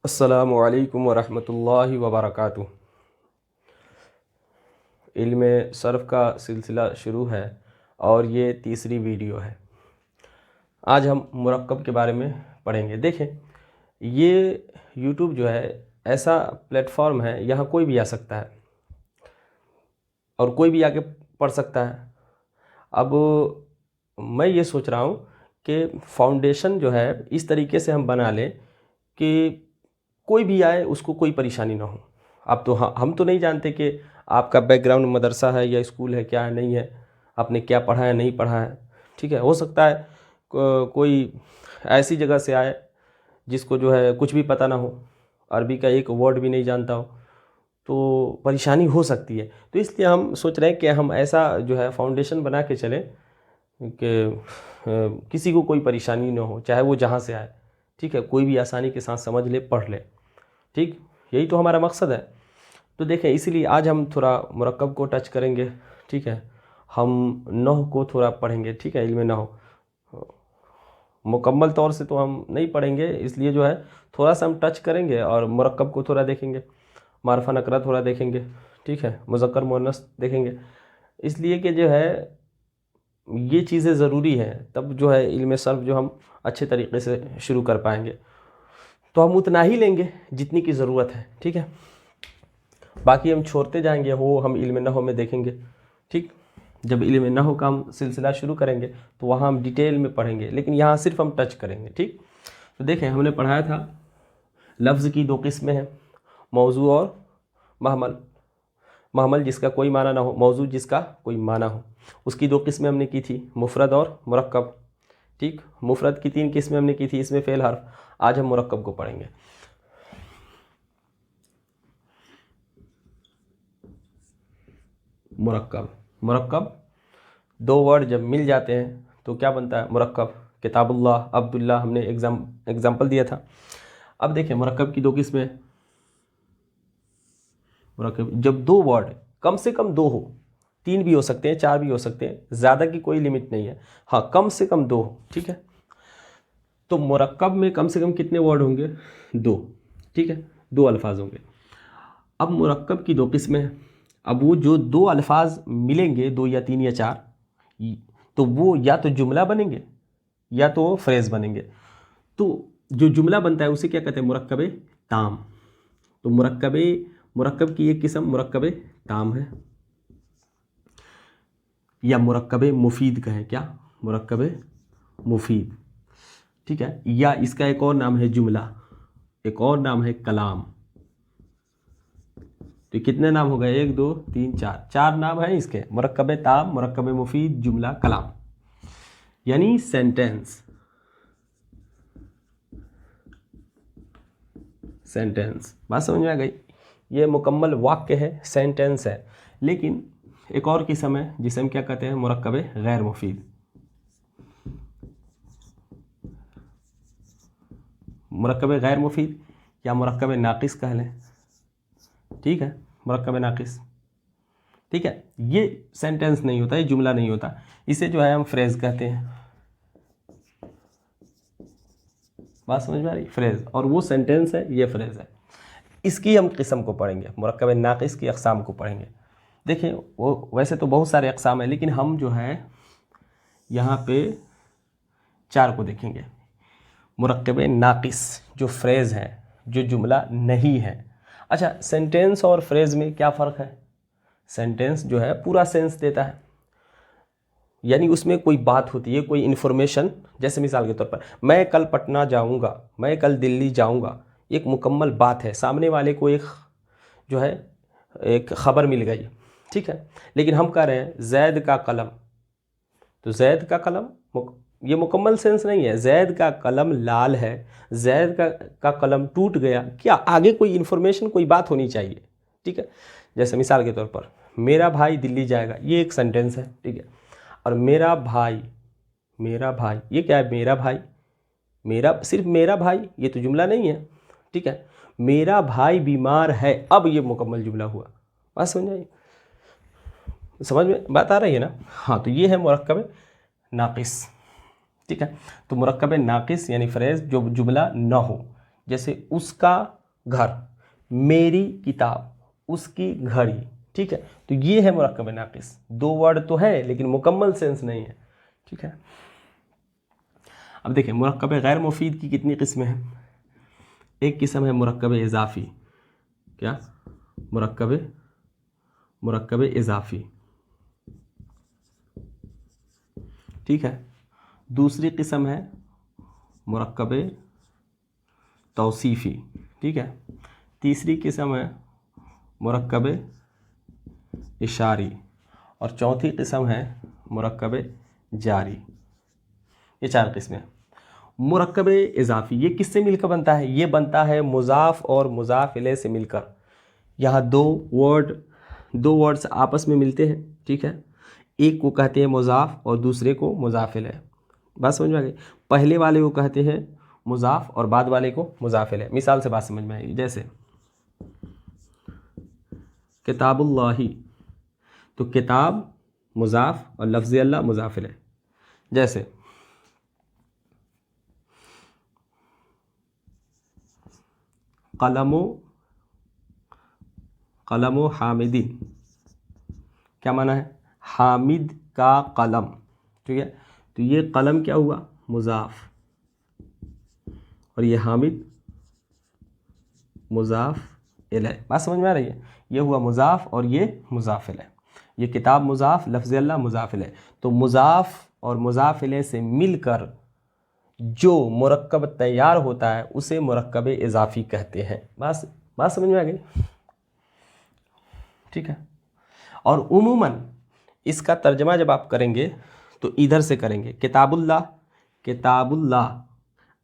अस्सलामु अलैकुम वरहमतुल्लाहि वबरकातुह। इल्म सर्फ़ का सिलसिला शुरू है और ये तीसरी वीडियो है। आज हम मुरक्कब के बारे में पढ़ेंगे। देखें, ये यूट्यूब जो है ऐसा प्लेटफॉर्म है, यहाँ कोई भी आ सकता है और कोई भी आके पढ़ सकता है। अब मैं ये सोच रहा हूँ कि फाउंडेशन जो है इस तरीके से हम बना लें कि कोई भी आए उसको कोई परेशानी ना हो। अब तो हम तो नहीं जानते कि आपका बैकग्राउंड मदरसा है या स्कूल है, क्या है नहीं है, आपने क्या पढ़ा है नहीं पढ़ा है। ठीक है, हो सकता है कोई ऐसी जगह से आए जिसको जो है कुछ भी पता ना हो, अरबी का एक वर्ड भी नहीं जानता हो, तो परेशानी हो सकती है। तो इसलिए हम सोच रहे हैं कि हम ऐसा जो है फाउंडेशन बना के चलें कि किसी को कोई परेशानी ना हो, चाहे वो जहाँ से आए। ठीक है, कोई भी आसानी के साथ समझ ले, पढ़ ले। ठीक, यही तो हमारा मकसद है। तो देखें, इसीलिए आज हम थोड़ा मुरक्कब को टच करेंगे। ठीक है, हम नहव को थोड़ा पढ़ेंगे। ठीक है, इल्म नहव मुकम्मल तौर से तो हम नहीं पढ़ेंगे, इसलिए जो है थोड़ा सा हम टच करेंगे और मुरक्कब को थोड़ा देखेंगे, मारफा नकरा थोड़ा देखेंगे। ठीक है, मुज़क्कर मुअन्नस देखेंगे, इसलिए कि जो है ये चीज़ें ज़रूरी हैं, तब जो है इल्म सर्फ़ जो हम अच्छे तरीक़े से शुरू कर पाएंगे। तो हम उतना ही लेंगे जितनी की ज़रूरत है। ठीक है, बाकी हम छोड़ते जाएंगे, वो हम इल्म नहव में देखेंगे। ठीक, जब इल्म नहव का हम सिलसिला शुरू करेंगे तो वहाँ हम डिटेल में पढ़ेंगे, लेकिन यहाँ सिर्फ हम टच करेंगे। ठीक, तो देखें, हमने पढ़ाया था लफ्ज़ की दो किस्में हैं, मौजू और महमल। महमल जिसका कोई माना ना हो, मौजू जिसका कोई माना हो, उसकी दो किस्में हमने की थी, मुफरद और मुरक्कब। ठीक, मुफरद की तीन किस्में हमने की थी, इसमें फ़ेल हर्फ। आज हम मुरक्कब को पढ़ेंगे। मुरक्कब, मुरक्कब दो वर्ड जब मिल जाते हैं तो क्या बनता है? मुरक्कब। किताबुल्लाह, अब्दुल्लाह, हमने एग्जाम्पल दिया था। अब देखें, मुरक्कब की दो किस्में। मुरक्कब जब दो वर्ड कम से कम दो हो, तीन भी हो सकते हैं, चार भी हो सकते हैं, ज़्यादा की कोई लिमिट नहीं है, हाँ कम से कम दो हो। ठीक है, तो मुरक्कब में कम से कम कितने वर्ड होंगे? दो। ठीक है, दो अल्फाज होंगे। अब मुरक्कब की दो किस्में हैं। अब वो जो दो अल्फाज मिलेंगे, दो या तीन या चार, तो वो या तो जुमला बनेंगे या तो फ्रेज़ बनेंगे। तो जो जुमला बनता है उसे क्या कहते हैं? मुरक्कब ताम। तो मुरक्कब की एक किस्म मुरक्कब ताम है, या मुरक्कब मुफीद कहें। क्या? मुरक्कब मुफीद। ठीक है, या इसका एक और नाम है जुमला, एक और नाम है कलाम। तो कितने नाम हो गए? एक, दो, तीन, चार, चार नाम हैं इसके, मुरक्कब ताम, मुरक्कब मुफीद, जुमला, कलाम, यानी सेंटेंस। सेंटेंस, बात समझ में आ गई? ये मुकम्मल वाक्य है, सेंटेंस है। लेकिन एक और किस्म है जिसे हम क्या कहते हैं? मुरक्कब गैर मुफीद। मुरक्कब गैर मुफीद या मुरक्कब नाकिस कह लें। ठीक है, मुरक्कब नाकिस। ठीक है, ये सेंटेंस नहीं होता, ये जुमला नहीं होता, इसे जो है हम फ्रेज कहते हैं। बात समझ में आ रही? फ्रेज, और वो सेंटेंस है, ये फ्रेज है। इसकी हम किस्म को पढ़ेंगे, मुरक्कब नाकिस की अक़साम को पढ़ेंगे। देखिए, वो वैसे तो बहुत सारे अक़साम हैं, लेकिन हम जो है यहाँ पे चार को देखेंगे। मुरक्कब नाकिस जो फ्रेज़ है, जो जुमला नहीं है। अच्छा, सेंटेंस और फ्रेज़ में क्या फ़र्क है? सेंटेंस जो है पूरा सेंस देता है, यानी उसमें कोई बात होती है, कोई इन्फॉर्मेशन। जैसे मिसाल के तौर पर, मैं कल पटना जाऊंगा, मैं कल दिल्ली जाऊंगा, एक मुकम्मल बात है, सामने वाले को एक जो है एक ख़बर मिल गई। ठीक है, लेकिन हम कह रहे हैं जैद का कलम, तो जैद का कलम ये मुकम्मल सेंस नहीं है। जैद का कलम लाल है, जैद का कलम टूट गया, क्या आगे कोई इन्फॉर्मेशन, कोई बात होनी चाहिए। ठीक है, जैसे मिसाल के तौर पर, मेरा भाई दिल्ली जाएगा, ये एक सेंटेंस है। ठीक है, और मेरा भाई ये क्या है? मेरा भाई, मेरा सिर्फ मेरा भाई, ये तो जुमला नहीं है। ठीक है, मेरा भाई बीमार है, अब ये मुकम्मल जुमला हुआ। बात समझ आई? समझ में बात आ रही है ना? हाँ, तो ये है मुरक्कब नाकिस। ठीक है, तो मुरक्कब नाकिस यानी फ्रेज जो जुमला न हो, जैसे उसका घर, मेरी किताब, उसकी घड़ी। ठीक है, तो ये है मुरक्कब नाकिस। दो वर्ड तो है लेकिन मुकम्मल सेंस नहीं है। ठीक है, अब देखिए मुरक्कब गैर मुफीद की कितनी किस्में हैं। एक किस्म है मुरक्कब इजाफ़ी। क्या? मुरक्कब इजाफ़ी। ठीक है, दूसरी किस्म है मुरक्कब तौसीफ़ी। ठीक है, तीसरी किस्म है मुरक्कब इशारी, और चौथी किस्म है मुरक्कब जारी। ये 4 किस्में। मुरक्कब इजाफ़ी ये किससे मिलकर बनता है? ये बनता है मुज़ाफ़ और मुज़ाफ़ इलैह से मिलकर। यहाँ दो वर्ड्स आपस में मिलते हैं। ठीक है, एक को कहते हैं मुज़ाफ़ और दूसरे को मुज़ाफ़ इलैह। बात समझ में आ गई? पहले वाले को कहते हैं मुज़ाफ़ और बाद वाले को मुज़ाफ़ इलैह। मिसाल से बात समझ में आएगी, जैसे किताबुल्लाही, तो किताब मुज़ाफ़ और लफ्ज़ अल्लाह मुज़ाफ़ इलैह। जैसे कलमो हामिदिन, क्या माना है? हामिद का कलम। ठीक है, तो ये कलम क्या हुआ? मुज़ाफ़, और ये हामिद मुज़ाफ़ इलैह। बात समझ में आ रही है? ये हुआ मुज़ाफ़ और ये मुज़ाफ़ इलैह। ये किताब मुज़ाफ़, लफ्ज़ अल्लाह मुज़ाफ़ इलैह। तो मुज़ाफ़ और मुज़ाफ़ इलैह से मिलकर जो मुरक्कब तैयार होता है उसे मुरक्कब इज़ाफ़ी कहते हैं। बात समझ में आ गई? ठीक है, और उमूमन इसका तर्जमा जब आप करेंगे तो इधर से करेंगे, किताबुल्लाह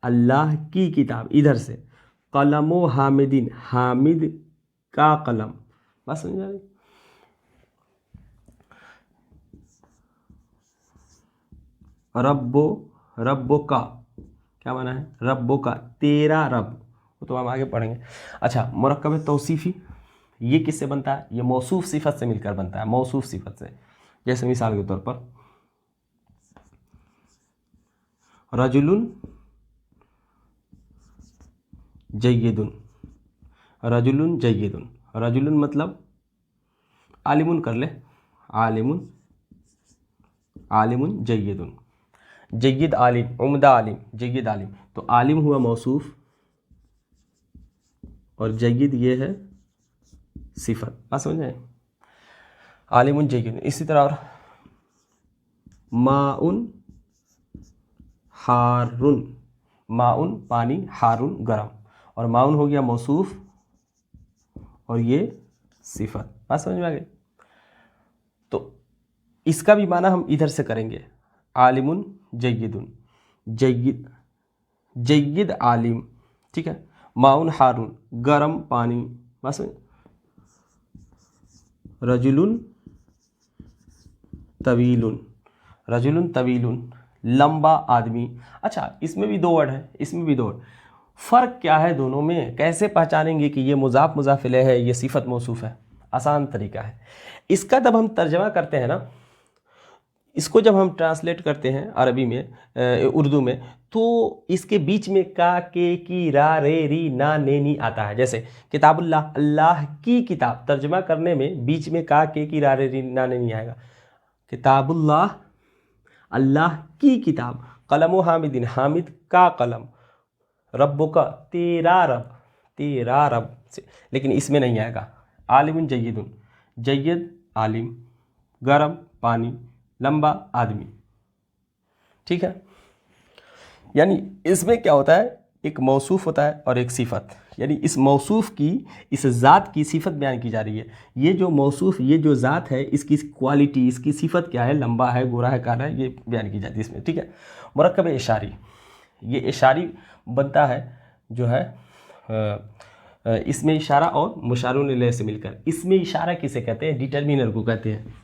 अल्लाह की किताब, इधर से कलमो हामिदिन, हामिद का कलम। बस समझ आ गई? रब्बो का, क्या माना है? रब्बो का, तेरा रब, वो तो हम आगे पढ़ेंगे। अच्छा, मुरक्कब तौसीफ़ी ये किससे बनता है? ये मौसूफ सिफत से मिलकर बनता है, मौसूफ सिफत से। जैसे मिसाल के तौर पर रजुलुन जय्यदुन, रजुलुन मतलब आलिमुन कर ले, आलिमुन जय्यदुन, जय्यद आलिम, उम्दा आलिम, जय्यद आलिम। तो आलिम हुआ मौसूफ और जय्यद ये है सिफत। बात समझ आए? आलिमुन जय्यदुन। इसी तरह और माउन हारुन, माउन पानी, हारुन गरम, और माउन हो गया मौसूफ और ये सिफत। बात समझ में आ गई? तो इसका भी माना हम इधर से करेंगे, आलिमुन जय्यदुन, जय्यद आलिम। ठीक है, माउन हारुन, गरम पानी। बस रजुलुन तवीलुन, लंबा आदमी। अच्छा, इसमें भी 2 वर्ड है, इसमें भी 2 वर्ड। फ़र्क क्या है दोनों में? कैसे पहचानेंगे कि ये मुज़ाफ़ मुज़ाफ़ इलैह है, ये सिफत मौसूफ़ है? आसान तरीका है इसका। जब हम तर्जमा करते हैं ना, इसको जब हम ट्रांसलेट करते हैं अरबी में, उर्दू में, तो इसके बीच में का, के, की, रा, रे, री, ना, ने, नी आता है। जैसे किताबुल्लाह, अल्लाह की किताब, तर्जमा करने में बीच में का, के, की, रा, रे, री, ना, ने, नी आएगा। किताबुल्लाह अल्लाह की किताब, कलमो हामिदिन, हामिद का कलम, रब्बो का, तेरा रब से। लेकिन इसमें नहीं आएगा। आलिमुन जय्यदुन, जय्यद आलिम, गरम पानी, लंबा आदमी। ठीक है, यानी इसमें क्या होता है? एक मौसूफ होता है और एक सिफत, यानी इस मौसूफ की, इस ज़ात की सिफत बयान की जा रही है। ये जो मौसूफ, ये जो ज़ात है, इसकी क्वालिटी, इसकी सिफत क्या है? लंबा है, गोरा है, काला है, ये बयान की जाती है इसमें। ठीक है, मुरक्कब इशारी, ये इशारी बनता है जो है इसमें इशारा और मुशारुन इलैह से मिलकर। इसमें इशारा किसे कहते हैं? डिटर्मिनर को कहते हैं।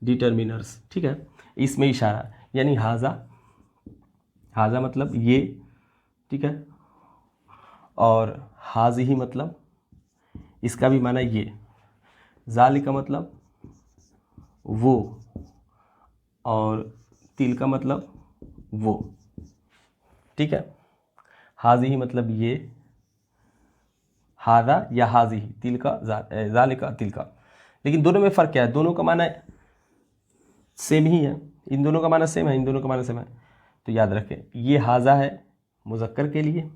डिटर्मिनर्स। ठीक है, इसमें इशारा यानी हाजा मतलब ये। ठीक है, और हाजी ही मतलब इसका भी माना ये, जाली का मतलब वो, और तिल का मतलब वो, ठीक है। हाज़िही मतलब ये, हादा या हाज़िही, तिलका ज़ालिका तिलका। लेकिन दोनों में फ़र्क क्या है? दोनों का माना सेम ही है, इन दोनों का माना सेम है, इन दोनों का माना सेम है। तो याद रखें, ये हाज़ा है मुज़क्कर के लिए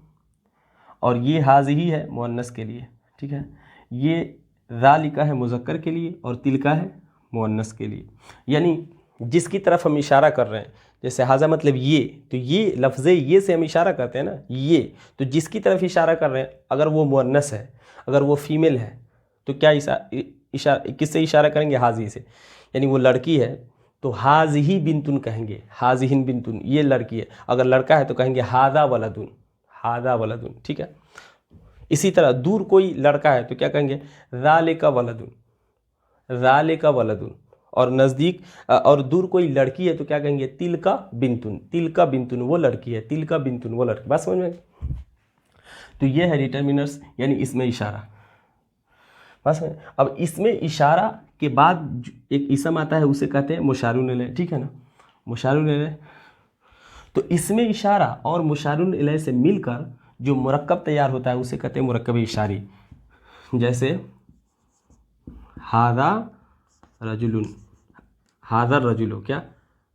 और ये हाज़िही है मुअन्नस के लिए, ठीक है। ये ज़ालिका है मुज़क्कर के लिए और तिलका है मुअन्नस के लिए। यानी जिसकी तरफ हम इशारा कर रहे हैं, जैसे हाज़ा मतलब ये, तो ये लफ्ज़े ये से हम इशारा करते हैं ना, ये, तो जिसकी तरफ इशारा कर रहे हैं अगर वो मुअन्नस है, अगर वो फीमेल है, तो क्या किससे इशारा करेंगे? हाज़ी से। यानी वो लड़की है तो हाज़िही बिंतुन कहेंगे, हाज़िहिन बिंतुन, ये लड़की है। अगर लड़का है तो कहेंगे हादा वलदुन, हादा वलदुन, ठीक है। इसी तरह दूर कोई लड़का है तो क्या कहेंगे? ज़ालिका वलदुन, ज़ालिका वलदुन। और नज़दीक और दूर कोई लड़की है तो क्या कहेंगे? तिलका बिंतुन, तिलका बिंतुन वो लड़की है, तिलका बिंतुन वो लड़की। बात समझ में? तो ये है डिटर्मिनर्स, यानी इसमें इशारा। बस में अब इसमें इशारा के बाद एक इसम आता है, उसे कहते हैं मुशारुन इलैह, ठीक है ना, मुशारुन इलैह। तो इसमें इशारा और मुशारुन इलैह से मिलकर जो मुरक्कब तैयार होता है उसे कहते हैं मुरक्कब इशारी। जैसे हादा रजुलुन, हादर रजुलो, क्या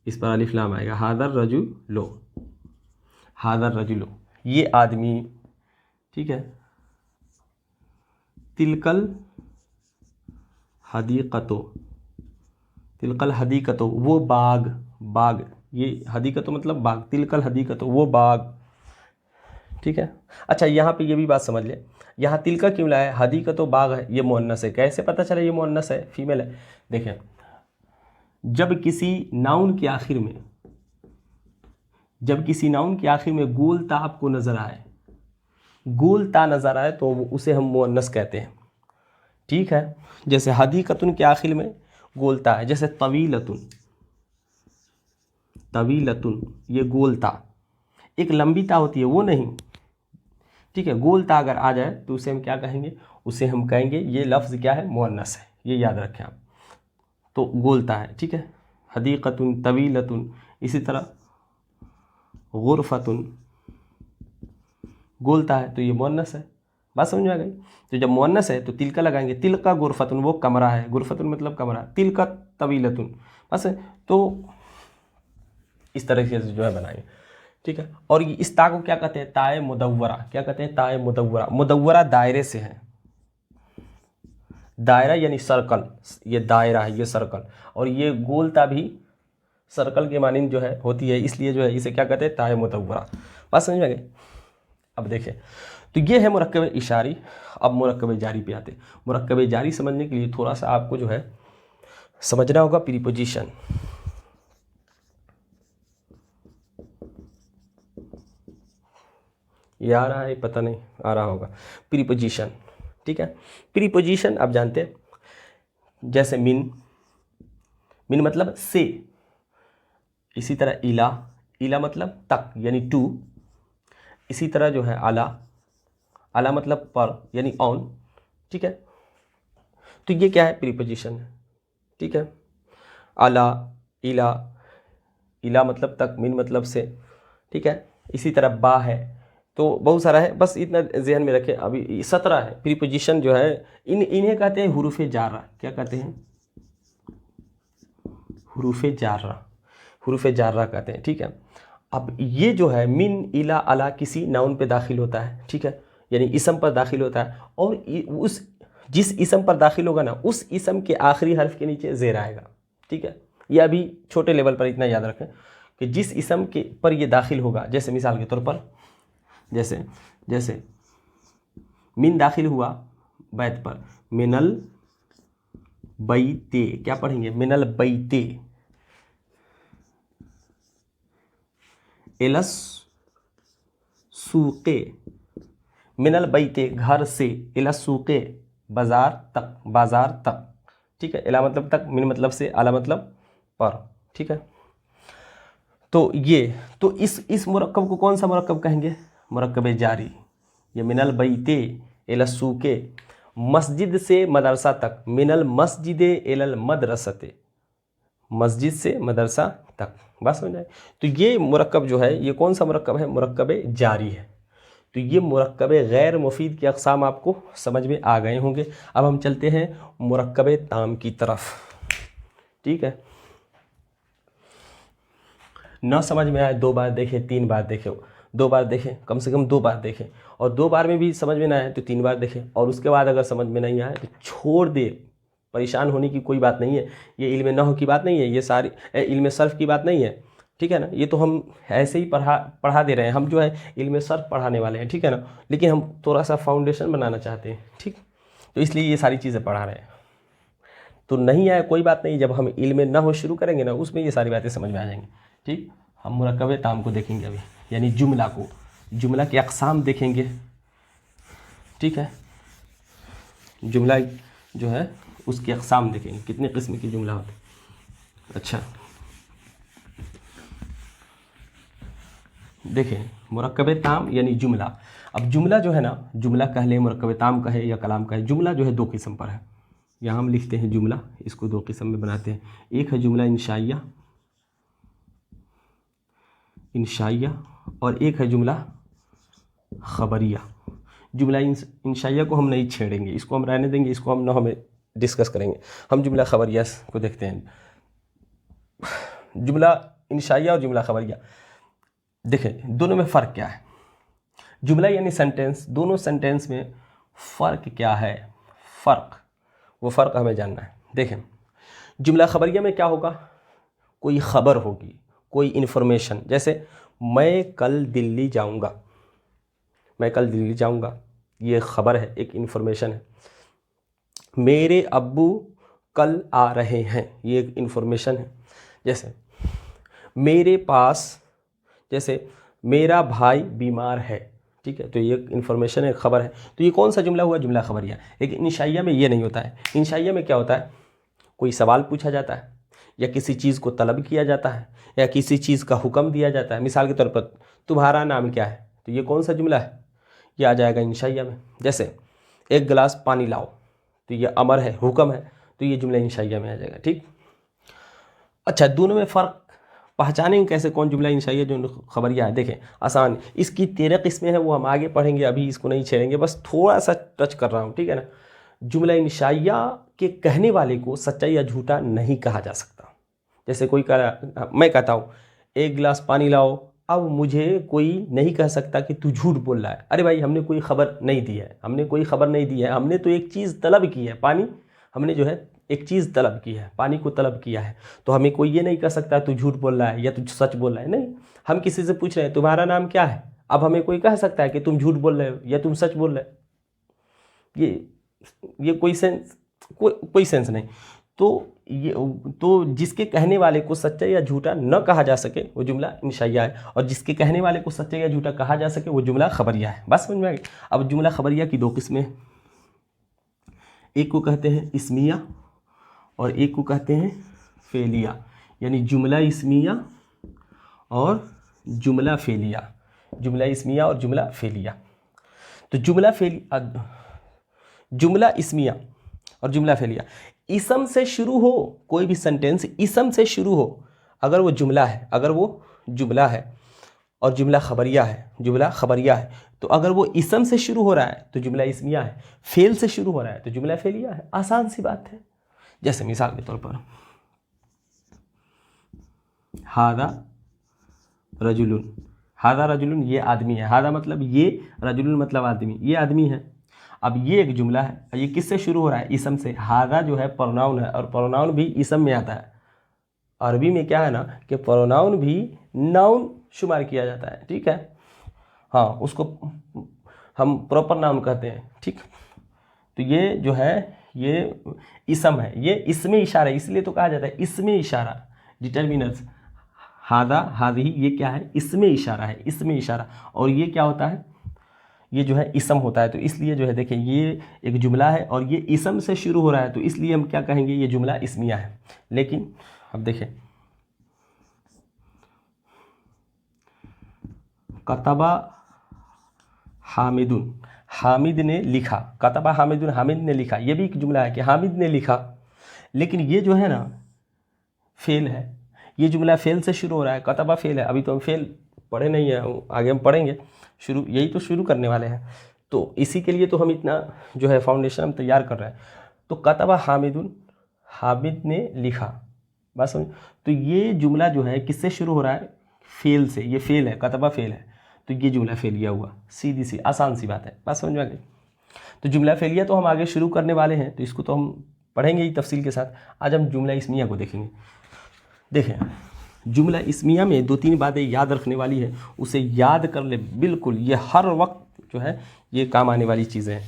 इस पर अलिफ लाम आएगा, हादर रजुलो, हादर रजुलो, ये आदमी, ठीक है। तिलकल हदीक़तो, तिलकल हदीक़तो वो बाग, बाग, ये हदीक़तो मतलब बाग, तिलकल हदीक़तो वो बाग, ठीक है। अच्छा यहाँ पे ये भी बात समझ ले, यहाँ तिलका क्यों लाया है? हदीक़तो बाग है, ये मुअन्नस है। कैसे पता चला ये मुअन्नस है, फीमेल है? देखें, जब किसी नाउन के आखिर में, जब किसी नाउन के आखिर में गोल ता आपको नज़र आए, गोल ता नज़र आए तो उसे हम मुअन्नस कहते हैं, ठीक है। जैसे हदीक़तुन के आखिर में गोलता है, जैसे तवीलतुन, तवीलतुन ये गोलता, एक लंबी ता होती है वो नहीं, ठीक है। गोलता अगर आ जाए तो उसे हम क्या कहेंगे? उसे हम कहेंगे ये लफ्ज़ क्या है? मुअन्नस है, ये याद रखें आप। तो गोलता है, ठीक है। हदीक़तुन, तवीलतुन, इसी तरह गुरफ़तुन, गोलता है तो ये मुअन्नस है। बात समझ में आ गई? तो जब मुअन्नस है तो तिलका लगाएंगे, तिलका गुरफ़तुन वो कमरा है, गुरफ़तुन मतलब कमरा, तिलका तवीलतुन, बस। तो इस तरह से जो है बनाएंगे, ठीक है। और इस ता को क्या कहते हैं? ताए मुदव्वरा, क्या कहते हैं? ताए मुदव्वरा। मुदव्वरा दायरे से है, दायरा यानी सर्कल, ये दायरा है, ये सर्कल, और ये गोलता भी सर्कल के मानिंद जो है होती है, इसलिए जो है इसे क्या कहते हैं? ताए मुदव्वरा। बात समझ में आ गई? अब देखें, तो ये है मुरक्कब इशारी। अब मुरक्कब जारी पे आते हैं। मुरक्कब जारी समझने के लिए थोड़ा सा आपको जो है समझना होगा प्रीपोजिशन। ये आ रहा है? पता नहीं आ रहा होगा। प्रीपोजिशन, ठीक है। प्रीपोजिशन आप जानते हैं, जैसे मिन, मिन मतलब से, इसी तरह इला, इला मतलब तक यानी टू, इसी तरह जो है आला, आला मतलब पर यानी ऑन, ठीक है। तो ये क्या है? प्रीपोजिशन है, ठीक है। आला, इला, इला मतलब तक, मिन मतलब से, ठीक है। इसी तरह बा है, तो बहुत सारा है, बस इतना जहन में रखें। अभी 17 है प्रीपोजिशन जो है, इन्हें कहते हैं हुरूफ़े जारा। क्या कहते हैं? हुरूफ़े जारा, हुरूफ़े जारा कहते हैं, ठीक है। अब ये जो है मिन, इला, अला किसी नाउन पे दाखिल होता है, ठीक है, यानी इसम पर दाखिल होता है, और उस जिस इसम पर दाखिल होगा ना, उस इसम के आखिरी हर्फ के नीचे ज़ेर आएगा, ठीक है। ये अभी छोटे लेवल पर इतना याद रखें कि जिस इसम के पर ये दाखिल होगा, जैसे मिसाल के तौर पर जैसे मिन दाखिल हुआ बैत पर, मिनल बैते, क्या पढ़ेंगे? मिनल बैते, एलस सूके, मिनल बैते घर से, एलस सूके बाजार तक, बाजार तक, ठीक है। एला मतलब तक, मिन मतलब से, आला मतलब पर, ठीक है। तो ये तो इस मुरक्कब को कौन सा मुरक्कब कहेंगे? मुरक्कब जारी। ये मिनल बैते एलस सूके, मस्जिद से मदरसा तक, मिनल मस्जिदे एलल मदरसते, मस्जिद से मदरसा तक, बस हो जाए। तो ये मुरक्कब जो है, ये कौन सा मुरक्कब है? मुरक्कब जारी है। तो ये मुरक्कब गैर मुफीद के अक़साम आपको समझ में आ गए होंगे। अब हम चलते हैं मुरक्कब ताम की तरफ, ठीक है। ना समझ में आए 2 बार देखें, 3 बार देखें, 2 बार देखें, कम से कम 2 बार देखें, और 2 बार में भी समझ में ना आए तो 3 बार देखें, और उसके बाद अगर समझ में नहीं आए तो छोड़ दे। परेशान होने की कोई बात नहीं है। ये इल्म नहव की बात नहीं है, ये सारी इल्म सर्फ की बात नहीं है, ठीक है ना। ये तो हम ऐसे ही पढ़ा दे रहे हैं, हम जो है इल्म सर्फ पढ़ाने वाले हैं, ठीक है ना। लेकिन हम थोड़ा सा फाउंडेशन बनाना चाहते हैं, ठीक। तो इसलिए ये सारी चीज़ें पढ़ा रहे हैं। तो नहीं आए कोई बात नहीं, जब हम इल्म नहव शुरू करेंगे ना, उसमें ये सारी बातें समझ में आ जाएंगी, ठीक। हम मुरक्कब ताम को देखेंगे अभी, यानी जुमला को, जुमला के अक़साम देखेंगे, ठीक है। जुमला जो है उसके अक़साम देखेंगे, कितने किस्म की जुमला होते हैं। अच्छा, देखें मुरक्कब ताम यानी जुमला। अब जुमला जो है ना, जुमला कह लें, मुरक्कब ताम कहे या कलाम कहे, जुमला जो है 2 किस्म पर है। यहाँ हम लिखते हैं जुमला, इसको 2 किस्म में बनाते हैं। एक है जुमला इंशाइया, और एक है जुमला ख़बरिया। जुमला इंशाइया को हम नहीं छेड़ेंगे, इसको हम रहने देंगे, इसको हम नहव में डिस्कस करेंगे। हम जुमला ख़बरिया को देखते हैं। जुमला इंशाइया और जुमला ख़बरिया, देखें दोनों में फ़र्क क्या है। जुमला यानी सेंटेंस, दोनों सेंटेंस में फ़र्क क्या है, वो फ़र्क हमें जानना है। देखें जुमला ख़बरिया में क्या होगा, कोई ख़बर होगी, कोई इन्फॉर्मेशन। जैसे मैं कल दिल्ली जाऊंगा, मैं कल दिल्ली जाऊंगा, ये ख़बर है, एक इन्फॉर्मेशन है। मेरे अब्बू कल आ रहे हैं, ये एक इन्फॉर्मेशन है। जैसे मेरे पास, जैसे मेरा भाई बीमार है, ठीक है, तो ये इन्फॉर्मेशन है, खबर है। तो ये कौन सा जुमला हुआ? जुमला ख़बरिया। लेकिन इंशाइया में ये नहीं होता है। इंशाइया में क्या होता है, कोई सवाल पूछा जाता है, या किसी चीज़ को तलब किया जाता है, या किसी चीज़ का हुक्म दिया जाता है। मिसाल के तौर पर तुम्हारा नाम क्या है, तो ये कौन सा जुमला है? ये आ जाएगा इंशाइया में। जैसे एक गिलास पानी लाओ, तो ये अमर है, हुक्म है, तो ये जुमला इंशाइया में आ जाएगा, ठीक। अच्छा, दोनों में फ़र्क पहचानेंगे कैसे, कौन जुमला इंशाइया जो ख़बरिया है? देखें आसान, इसकी 13 किस्में हैं, वो हम आगे पढ़ेंगे, अभी इसको नहीं छेड़ेंगे, बस थोड़ा सा टच कर रहा हूँ, ठीक है ना। जुमला इंशाइया के कहने वाले को सच्चा या झूठा नहीं कहा जा सकता। जैसे कोई मैं कहता हूँ एक गिलास पानी लाओ, अब मुझे कोई नहीं कह सकता कि तू झूठ बोल रहा है। अरे भाई, हमने कोई ख़बर नहीं दी है, हमने कोई ख़बर नहीं दी है, हमने तो एक चीज़ तलब की है, पानी, हमने जो है एक चीज़ तलब की है, पानी को तलब किया है। तो हमें कोई ये नहीं कह सकता तू झूठ बोल रहा है या तू सच बोल रहा है। नहीं, हम किसी से पूछ रहे हैं तुम्हारा नाम क्या है, अब हमें कोई कह सकता है कि तुम झूठ बोल रहे हो या तुम सच बोल रहे हो? ये कोई सेंस नहीं। तो जिसके कहने वाले को सच्चा या झूठा न कहा जा सके वो जुमला इंशाइया है, और जिसके कहने वाले को सच्चा या झूठा कहा जा सके वो जुमला ख़बरिया है। बस समझ में आ गई। अब जुमला ख़बरिया की 2 किस्में, एक को कहते हैं इस्मिया और एक को कहते हैं फेलिया, यानी जुमला इस्मिया और जुमला फेलिया। जुमला इस्मिया और जुमला फेलिया। तो जुमला इस्मिया और जुमला फेलिया, इसम से शुरू हो, कोई भी सेंटेंस इसम से शुरू हो, अगर वो जुमला है, और जुमला ख़बरिया है, तो अगर वो इसम से शुरू हो रहा है तो जुमला इस्मिया है, फेल से शुरू हो रहा है तो जुमला फेलिया है। आसान सी बात है। जैसे मिसाल के तौर पर हादा रजुलुन, ये आदमी है। हादा मतलब ये, रजुलुन मतलब आदमी, ये आदमी है। अब ये एक जुमला है, ये किससे शुरू हो रहा है? इसम से। हादा जो है प्रोनाउन है, और प्रोनाउन भी इसम में आता है। अरबी में क्या है ना कि प्रोनाउन भी नाउन शुमार किया जाता है, ठीक है। हाँ, उसको हम प्रॉपर नाउन कहते हैं, ठीक। तो ये जो है ये इसम है, ये इसमें इशारा है, इसलिए तो कहा जाता है इसमें इशारा। डिटर्मिनर्स हादा हादी, ये क्या है? इसमें इशारा है, इसमें इशारा। और ये क्या होता है? ये जो है इसम होता है। तो इसलिए जो है देखें, ये एक जुमला है और ये इसम से शुरू हो रहा है, तो इसलिए हम क्या कहेंगे? ये जुमला इस्मिया है। लेकिन अब देखें, कतबा हामिदुन, हामिद ने लिखा। कतबा हामिदुन, हामिद ने लिखा, ये भी एक जुमला है कि हामिद ने लिखा। लेकिन ये जो है ना फेल है, ये जुमला फेल से शुरू हो रहा है, कतबा फेल है, अभी तो हम फेल पढ़े नहीं है, आगे हम पढ़ेंगे, शुरू यही तो शुरू करने वाले हैं, तो इसी के लिए तो हम इतना जो है फाउंडेशन हम तैयार कर रहे हैं। तो कतबा हामिदुन, हामिद ने लिखा, बात समझ। तो ये जुमला जो है किससे शुरू हो रहा है, फेल से, ये फेल है, कतबा फेल है, तो ये जुमला फेलिया हुआ, सीधी सी आसान सी बात है, बात समझ में आ गई। तो जुमला फेलिया तो हम आगे शुरू करने वाले हैं, तो इसको तो हम पढ़ेंगे ही तफसील के साथ। आज हम जुमला इस्मिया को देखेंगे। देखें, जुमला इस्मिया में 2-3 बातें याद रखने वाली है, उसे याद कर ले बिल्कुल, ये हर वक्त जो है ये काम आने वाली चीज़ें हैं।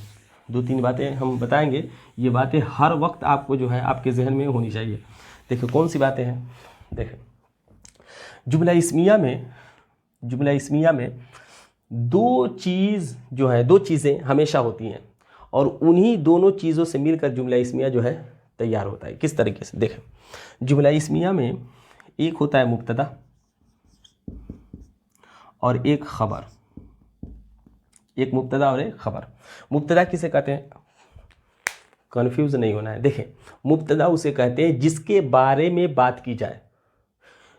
2-3 बातें हम बताएंगे, ये बातें हर वक्त आपको जो है आपके जहन में होनी चाहिए। देखिए कौन सी बातें हैं। देखें, जुमला इस्मिया में 2 चीज़ जो है, 2 चीज़ें हमेशा होती हैं, और उन्हीं दोनों चीज़ों से मिलकर जुमला इस्मिया जो है तैयार होता है। किस तरीके से, देखें, जुमला इस्मिया में एक होता है मुब्तदा और एक खबर, एक मुब्तदा और एक खबर। मुब्तदा किसे कहते हैं, कन्फ्यूज़ नहीं होना है। देखें, मुब्तदा उसे कहते हैं जिसके बारे में बात की जाए।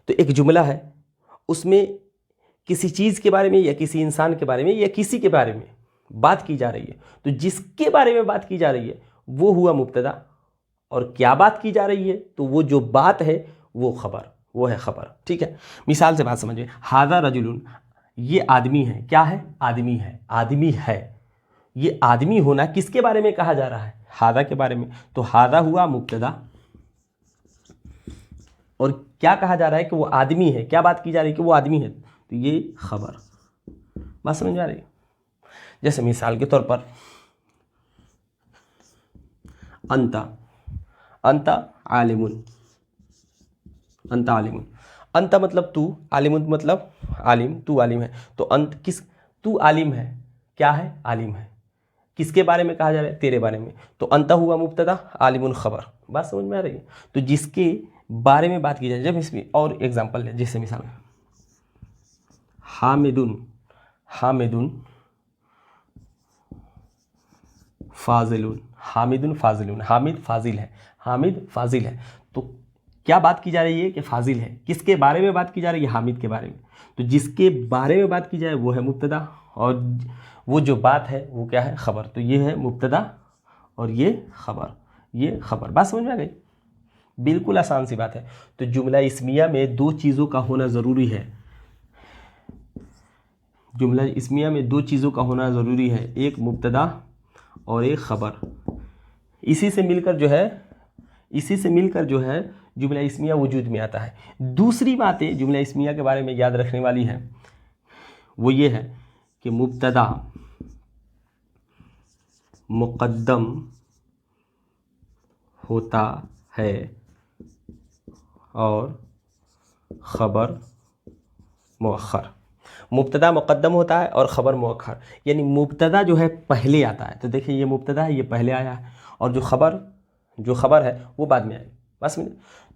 तो एक जुमला है, उसमें किसी चीज़ के बारे में या किसी इंसान के बारे में या किसी के बारे में बात की जा रही है, तो जिसके बारे में बात की जा रही है वो हुआ मुब्तदा, और क्या बात की जा रही है, तो वो जो बात है वो खबर, वो है खबर। ठीक है, मिसाल से बात समझिए। हादा रजुलुन, ये आदमी है, क्या है, आदमी है, आदमी है। ये आदमी होना किसके बारे में कहा जा रहा है, हादा के बारे में, तो हादा हुआ मुब्तदा, और क्या कहा जा रहा है कि वो आदमी है, क्या बात की जा रही है कि वो आदमी है, तो ये खबर। बात समझ में आ रही है। जैसे मिसाल के तौर पर अंता आलिमुन, अंता आलिमुन, अंता मतलब तू, आलिमुन मतलब आलिम, तू आलिम है, तो अंत किस, तू आलिम है, क्या है, आलिम है, किसके बारे में कहा जा रहा है, तेरे बारे में, तो अंता हुआ मुब्तदा, आलिमुन खबर। बात समझ में आ रही है। तो जिसके बारे में बात की जाए, जब इसमें और एग्जांपल है, जैसे मिसाल हामिदुन फाजिलुन, हामिदुन फाजिलुन, हामिद फाजिल है, हामिद फाजिल है, तो क्या बात की जा रही है कि फाजिल है, किसके बारे में बात की जा रही है, हामिद के बारे में, तो जिसके बारे में बात की जाए वो है मुब्तदा, और वो जो बात है वो क्या है, खबर। तो ये है मुब्तदा और ये खबर, ये खबर। बात समझ में आ गई, बिल्कुल आसान सी बात है। तो जुमला इस्मिया में 2 चीज़ों का होना ज़रूरी है, जुमला इस्मिया में 2 चीज़ों का होना ज़रूरी है, एक मुब्तदा और एक ख़बर। इसी से मिलकर जो है जुमला इस्मिया वजूद में आता है। दूसरी बातें जुमला इस्मिया के बारे में याद रखने वाली है, वो ये है कि मुब्तदा मुक़द्दम होता है और ख़बर मुअख्खर। मुब्तदा मुक़द्दम होता है और ख़बर मुअख्खर, यानी मुब्तदा जो है पहले आता है। तो देखिए ये मुब्तदा है, ये पहले आया है, और जो ख़बर है वो बाद में आएगी। बस में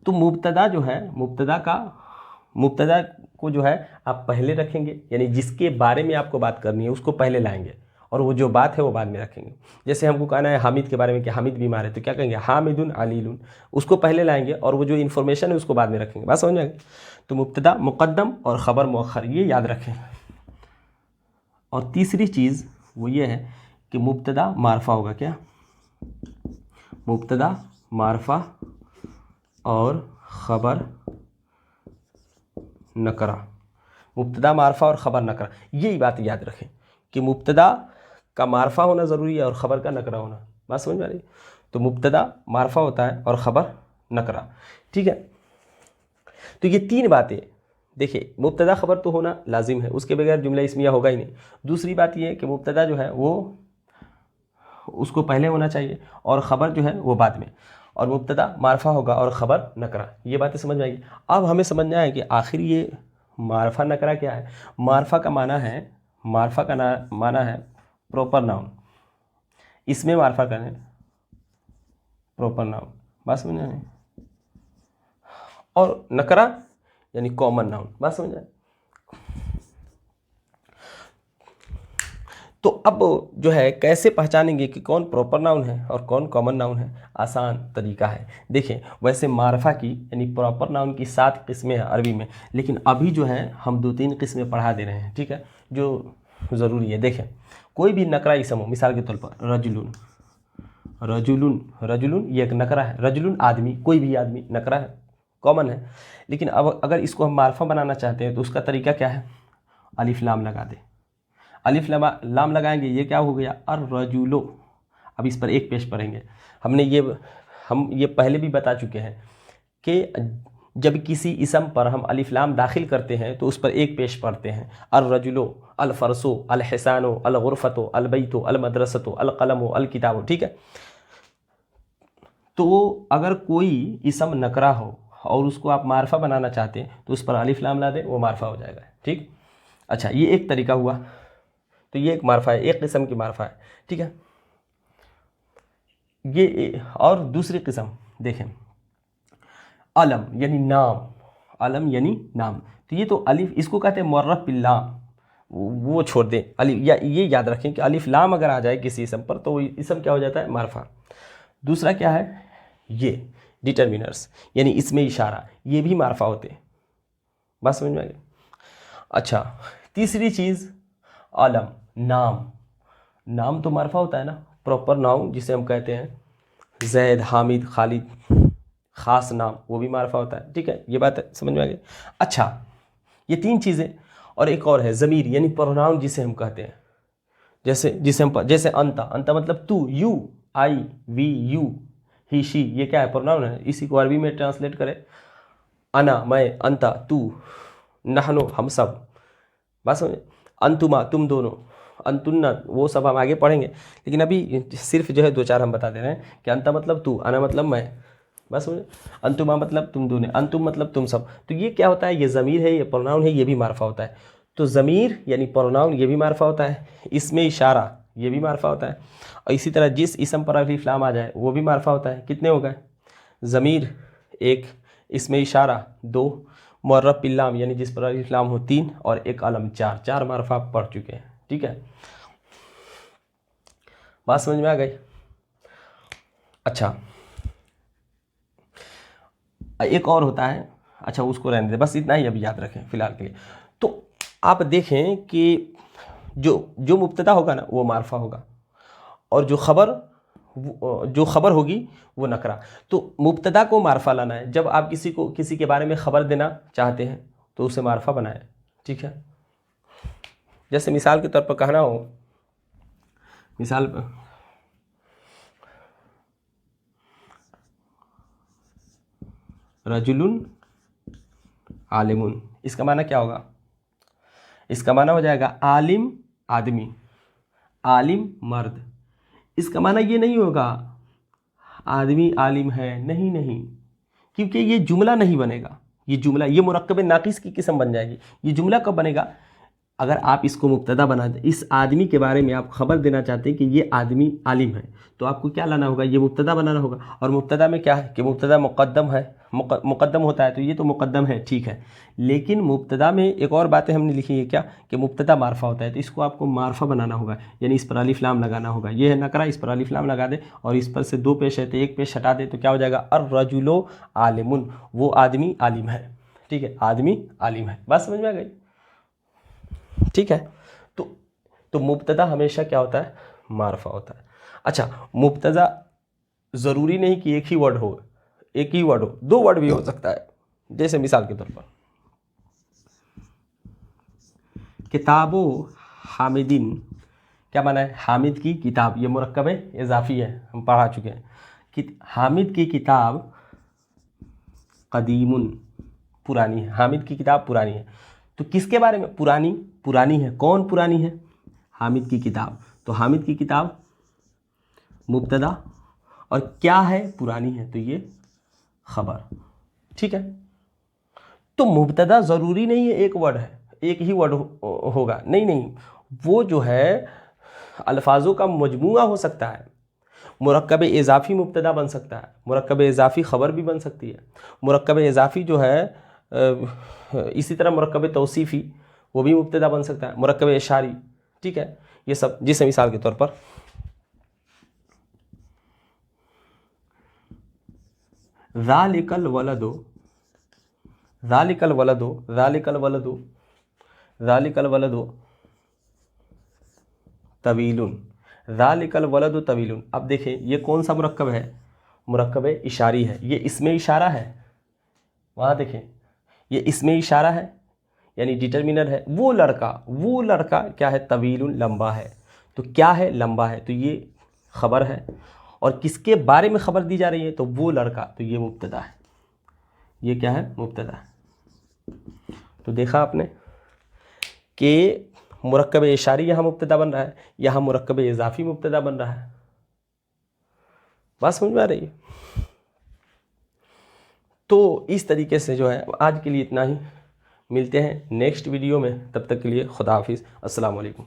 तो मुब्तदा जो है, मुब्तदा को जो है आप पहले रखेंगे, यानी जिसके बारे में आपको बात करनी है उसको पहले लाएंगे, और वो जो बात है वो बाद में रखेंगे। जैसे हमको कहना है हामिद के बारे में कि हामिद बीमार है, तो क्या कहेंगे, हामिदुन अलीलुन, उसको पहले लाएंगे और वो जो इन्फॉर्मेशन है उसको बाद में रखेंगे। बात समझ में आ गई। तो मुब्तदा मुक़द्दम और ख़बर मुअख्खर, ये याद रखें। और तीसरी चीज़ वो ये है कि मुब्तदा मारफा होगा, क्या, मुब्तदा मारफा और ख़बर नकरा, मुब्तदा मारफा और ख़बर नकरा, यही बात याद रखें कि मुब्तदा का मारफा होना ज़रूरी है और ख़बर का नकरा होना। बात समझ में आ रही। तो मुब्तदा मारफा होता है और ख़बर नकरा, ठीक है। तो ये 3 बातें, देखिए मुब्तदा ख़बर तो होना लाजिम है, उसके बगैर जुमला इस्मिया होगा ही नहीं। दूसरी बात ये है कि मुब्तदा जो है वो उसको पहले होना चाहिए और ख़बर जो है वो बाद में, और मुब्तदा मारफा होगा और ख़बर नकरा। ये बातें समझ में आएगी। अब हमें समझना है कि आखिर ये मारफा नकरा क्या है। मारफा का माना है प्रॉपर नाउन, इसमें मारफा करें प्रॉपर नाउन। बात समझ में, और नकरा यानी कॉमन नाउन। बात समझ आए। तो अब जो है कैसे पहचानेंगे कि कौन प्रॉपर नाउन है और कौन कॉमन नाउन है? आसान तरीका है। देखें, वैसे मारफा की यानी प्रॉपर नाउन की 7 किस्में हैं अरबी में, लेकिन अभी जो है हम 2-3 किस्में पढ़ा दे रहे हैं, ठीक है, जो ज़रूरी है। देखें, कोई भी नकरा इसम हो, मिसाल के तौर पर रजुलुन, रजुलुन, रजुलुन ये एक नकरा है। रजुलुन आदमी, कोई भी आदमी नकरा है, कॉमन है। लेकिन अब अगर इसको हम मारफा बनाना चाहते हैं तो उसका तरीका क्या है? अलिफ लाम लगा दे। अलिफ लाम लगाएंगे, ये क्या हो गया? अर्रजुलो। अब इस पर एक पेश पढ़ेंगे। हम ये पहले भी बता चुके हैं कि जब किसी इसम पर हम अलिफ लाम दाखिल करते हैं तो उस पर एक पेश पढ़ते हैं। अर्रजुलो, अल फरसो, अल हिसानो, अल गुरफतो, अल बैतो, अल मदरसतो, अल कलमो, अल किताबो, ठीक है। तो अगर कोई इसम नकरा हो और उसको आप मारफा बनाना चाहते हैं तो उस पर अलिफ लाम ला दें, वो मारफा हो जाएगा, ठीक। अच्छा, ये एक तरीका हुआ। तो ये एक मारफा है, एक किस्म की मारफा है, ठीक है। ये और दूसरी किस्म देखें, अलम यानी नाम, अलम यानी नाम। तो ये तो अलिफ, इसको कहते हैं मुअर्रफ बिल लाम, वो छोड़ दें अलिफ, या ये याद रखें कि अलिफ लाम अगर आ जाए किसी इसम पर तो इसम क्या हो जाता है? मारफा। दूसरा क्या है? ये डिटर्मिनर्स यानी इसमें इशारा, ये भी मारफा होते हैं। बात समझ में आ गई? अच्छा, तीसरी चीज़ अलम, नाम। नाम तो मारफा होता है ना, प्रॉपर नाउन जिसे हम कहते हैं जैद, हामिद, खालिद, ख़ास नाम, वो भी मारफा होता है, ठीक है। ये बात समझ में आ गई? अच्छा, ये 3 चीज़ें, और एक और है ज़मीर यानी प्रोनाउन जिसे हम कहते हैं, जैसे अंता, अंता मतलब तू, you, I, we, you, he, she, ये क्या है? प्रोनाउन है। इसी को अरबी में ट्रांसलेट करें, अना मैं, अंता तू, नहनो हम सब। बात समझ? अंतुमा तुम दोनों, अंतुन्ना वो सब हम आगे पढ़ेंगे, लेकिन अभी सिर्फ जो है 2-4 हम बता दे रहे हैं कि अंता मतलब तू, अना मतलब मैं। बस समझे? अंतुमा मतलब तुम दोनों, अंतुम मतलब तुम सब। तो ये क्या होता है? ये ज़मीर है, ये प्रोनाउन है, ये भी मारफा होता है। तो ज़मीर यानी प्रोनाउन ये भी मारफा होता है, इसमें इशारा ये भी मारफा होता है, और इसी तरह जिस इसम पर अलिफ लाम आ जाए वो भी मारफा होता है। कितने हो गए? ज़मीर 1, इसमें इशारा 2, मुअर्रफ बिल लाम यानी जिस पर अलिफ लाम हो 3, और एक अलम 4 मारफा आप पढ़ चुके हैं, ठीक है। बात समझ में आ गई? अच्छा, एक और होता है, अच्छा उसको रहने दे, बस इतना ही अभी याद रखें फ़िलहाल के लिए। तो आप देखें कि जो मुब्तदा होगा ना वो मारफा होगा, और जो खबर होगी वो नकरा। तो मुब्तदा को मारफा लाना है। जब आप किसी के बारे में ख़बर देना चाहते हैं तो उसे मारफा बनाएं, ठीक है। जैसे मिसाल के तौर पर कहना हो, मिसाल पर रजुलुन आलिमुन, इसका माना क्या होगा? इसका माना हो जाएगा आलिम आदमी, आलिम मर्द। इसका माना ये नहीं होगा आदमी आलिम है, नहीं, क्योंकि ये जुमला नहीं बनेगा। ये मुरक्कब नाकिस की किस्म बन जाएगी। ये जुमला कब बनेगा? अगर आप इसको मुब्तदा बना दें, इस आदमी के बारे में आप खबर देना चाहते हैं कि ये आदमी आलिम है, तो आपको क्या लाना होगा? ये मुब्तदा बनाना होगा। और मुब्तदा में क्या है कि मुब्तदा मुक़द्दम है, मुक़द्दम होता है, तो ये तो मुक़द्दम है, ठीक है। लेकिन मुब्तदा में एक और बातें हमने लिखी है क्या, कि मुब्तदा मारफा होता है, तो इसको आपको मारफा बनाना होगा, यानी इस पर अलिफ लाम लगाना होगा। ये है नकरा, इस पर अलिफ लाम लगा दे, और इस पर से 2 पेश है तो एक पेश हटा दे, तो क्या हो जाएगा? अर्रजुलो आलिमुन, वो आदमी आलिम है, ठीक है, आदमी आलिम है। बात समझ में आ गई? ठीक है। तो मुब्तदा हमेशा क्या होता है? मारफा होता है। अच्छा, मुब्तदा ज़रूरी नहीं कि एक ही वर्ड हो, 2 वर्ड भी हो सकता है। जैसे मिसाल के तौर पर किताबो हामिदिन, क्या माना है? हामिद की किताब, ये मुरक्कब इजाफी है, हम पढ़ा चुके हैं कि हामिद की किताब कदीमुन, पुरानी है। हामिद की किताब पुरानी है, तो किसके बारे में? पुरानी है। कौन पुरानी है? हामिद की किताब। तो हामिद की किताब मुब्तदा, और क्या है? पुरानी है, तो ये खबर, ठीक है। तो मुब्तदा ज़रूरी नहीं है एक वर्ड है, एक ही वर्ड होगा, नहीं, वो जो है अल्फाजों का मजमूआ हो सकता है। मुरक्कब इजाफ़ी मुब्तदा बन सकता है, मुरक्कब इजाफ़ी ख़बर भी बन सकती है। मुरक्कब इजाफ़ी जो है इसी तरह मुरक्कब तौसीफ़ी वो भी मुब्तदा बन सकता है, मुरक्कब इशारी, ठीक है। ये सब, जिसे मिसाल के तौर पर ज़ालिकल वलदु, ज़ालिकल वलदु, ज़ालिकल वलदु, ज़ालिकल वलदु तवीलुन, ज़ालिकल वलदु तवीलुन। अब देखें ये कौन सा मुरक्कब है, मुरक्कब इशारी है, ये इसमें इशारा है, वहाँ देखें ये इसमें इशारा है यानी डिटर्मिनर है। वो लड़का क्या है, तवीलुन लंबा है। तो क्या है, लंबा है, तो ये खबर है। और किसके बारे में खबर दी जा रही है, तो वो लड़का, तो ये मुब्तदा है, ये क्या है, मुब्तदा है। तो देखा आपने कि मुरक्कब इशारी यहाँ मुब्तदा बन रहा है, यहाँ मुरक्कब इजाफी मुब्तदा बन रहा है। बात समझ में आ रही है। तो इस तरीके से जो है आज के लिए इतना ही, मिलते हैं नेक्स्ट वीडियो में, तब तक के लिए खुदा हाफिज़, अस्सलाम वालेकुम।